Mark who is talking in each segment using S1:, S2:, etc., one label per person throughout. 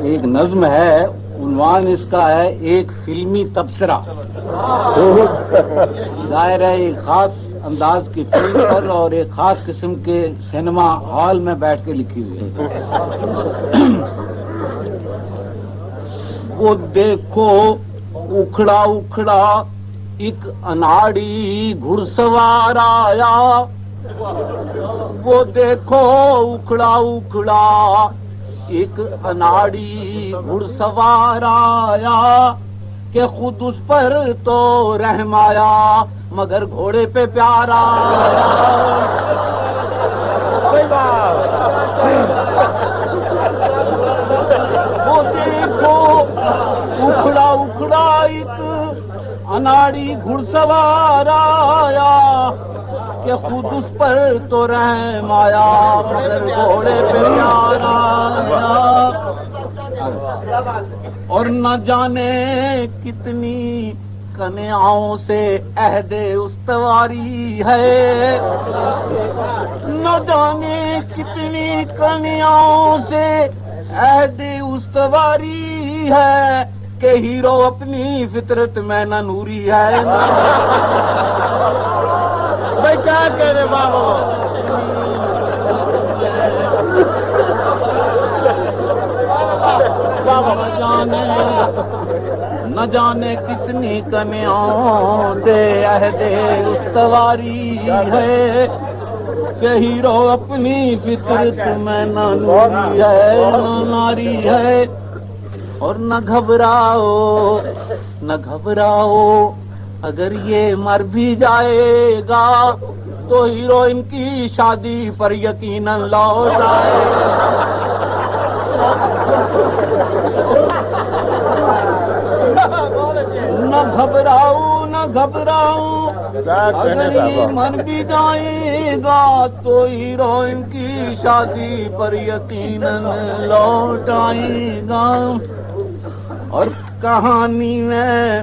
S1: ایک نظم ہے، عنوان اس کا ہے ایک فلمی تبصرہ. ظاہر ہے ایک خاص انداز کی فلم پر اور ایک خاص قسم کے سینما ہال میں بیٹھ کے لکھی ہوئی ہے. وہ دیکھو اکھڑا اکھڑا ایک اناڑی گھڑ سوار آیا. وہ دیکھو اکھڑا اکھڑا ایک اناڑی گھڑ سوار آیا کہ خود اس پر تو رحم آیا مگر گھوڑے پہ پیار آیا. وہ دیکھو اکھڑا اکھڑا ایک اناڑی گھڑ سوار آیا کہ خود اس پر تو رحم آیا مگر گھوڑے پہ پیار آیا. اور نہ جانے کتنی کنیاؤں سے عہد استواری ہے. نہ جانے کتنی کنیاؤں سے عہد استواری ہے کہ ہیرو اپنی فطرت میں نہ نوری ہے. بھائی کیا کہہ رہے بابا؟ نہ جانے کتنی کنیاؤں سے عہد استواری ہے کہ ہیرو اپنی فطرت میں نہ نوری ہے نہ ناری ہے. اور نہ گھبراؤ نہ گھبراؤ اگر یہ مر بھی جائے گا تو ہیروئن کی شادی پر یقیناً لوٹ آئے گا. نہ گھبراؤ نہ گھبراؤ اگر یہ مر بھی جائے گا تو ہیروئن کی شادی پر یقیناً لوٹ آئے گا. اور کہانی میں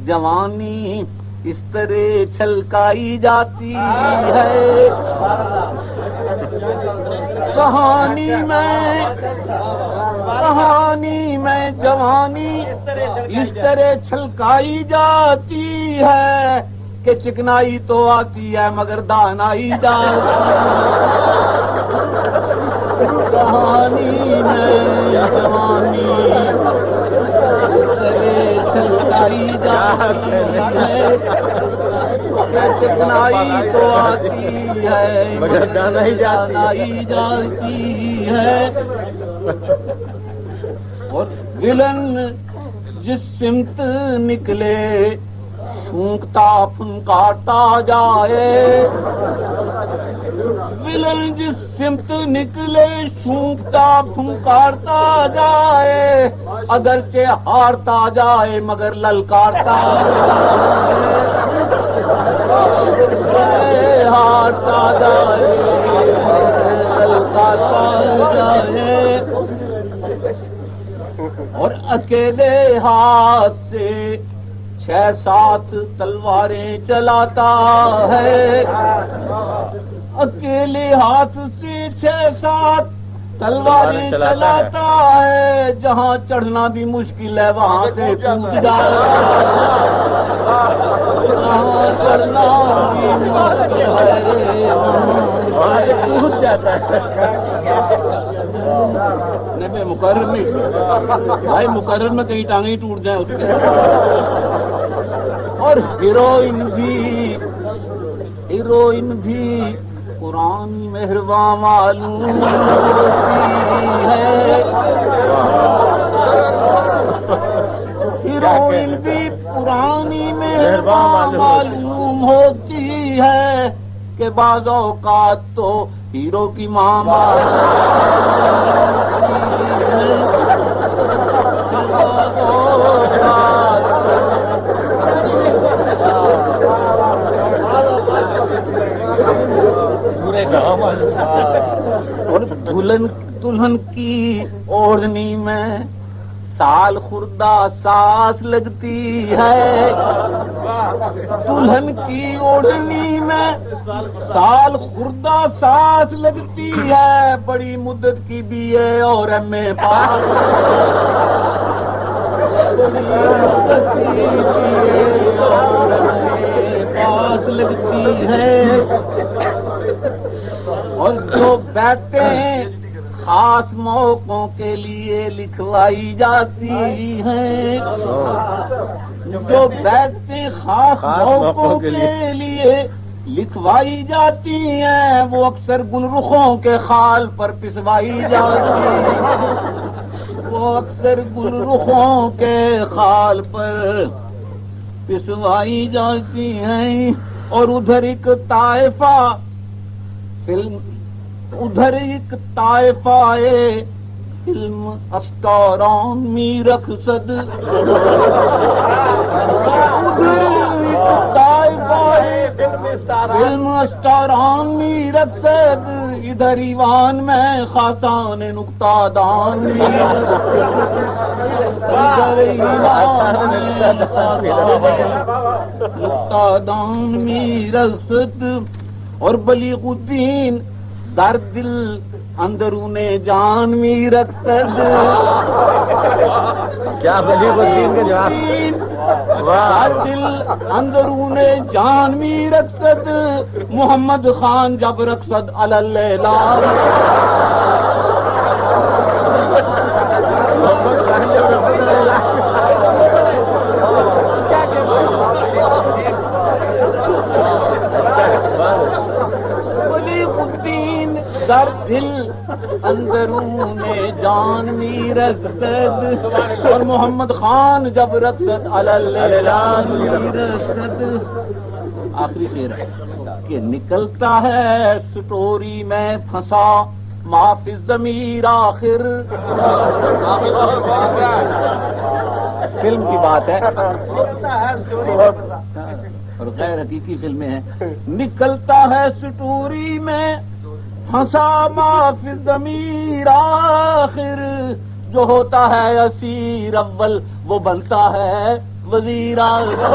S1: جوانی اس طرح چھلکائی جاتی ہے. کہانی میں جوانی اس طرح چھلکائی جاتی ہے کہ چکنائی تو آتی ہے مگر دانائی جاتی ہے. کہانی میں جوانی چھلکائی جاتی ہے چکنائی تو آتی ہے مگر دانائی جاتی ہے. اور ولن جس سمت نکلے پھونکتا پھنکاتا جائے. ولن جس سمت نکلے پھونکتا پھنکارتا جائے اگرچہ ہارتا جائے مگر للکارتا جائے. ہارتا جائے للکارتا جائے. اور اکیلے ہاتھ سے 6-7 تلواریں چلاتا ہے. اکیلے ہاتھ سے 6-7 تلواریں چلاتا ہے. جہاں چڑھنا بھی مشکل ہے وہاں سے کود جاتا ہے. جہاں چڑھنا بھی مشکل ہے وہاں سے کود جاتا ہے. نہیں مقرر نہیں بھائی، مقرر میں کہیں ٹانگیں ٹوٹ جائیں اس کے. اور ہیروئن بھی پرانی مہرباں معلوم ہوتی ہے. ہیروئن بھی پرانی مہرباں معلوم ہوتی ہے کہ بعض اوقات تو ہیرو کی ماں اور دلہن کی اوڑھنی میں سال خوردہ سانس لگتی ہے دلہن کی اوڑھنی میں سال خوردہ سانس لگتی ہے بڑی مدت کی BA اور MA پاس پاس لگتی ہے اور جو باتیں خاص موقعوں کے لیے لکھوائی جاتی ہیں جو باتیں خاص موقعوں کے لیے لکھوائی جاتی ہیں وہ اکثر گلرخوں کے خال پر پسوائی جاتی ہیں وہ اکثر گلرخوں کے خال پر پسوائی جاتی ہیں اور ادھر ایک طائفہ فلم اسٹاران می رخصد فلم اسٹاران می رخصد ادھر ایوان میں خاصان نقطہ دان نقطہ دان می رخصد اور بلیغ الدین در دل اندرون جان می رخصد
S2: کیا بلیغ الدین کا جواب
S1: در دل اندرون جان می رخصد محمد خان جب رخصد علی اللیلان در دل اندرون جان می رخصد اور محمد خان جب رخصت علی اللیلان می رخصد آخری شعر ہے کہ نکلتا ہے سٹوری میں پھنسا معافی ضمیر آخر فلم کی بات ہے اور غیر حقیقی فلمیں ہیں نکلتا ہے سٹوری میں پھنسا معافی ضمیر آخر جو ہوتا ہے اسیر اول وہ بنتا ہے وزیر آخر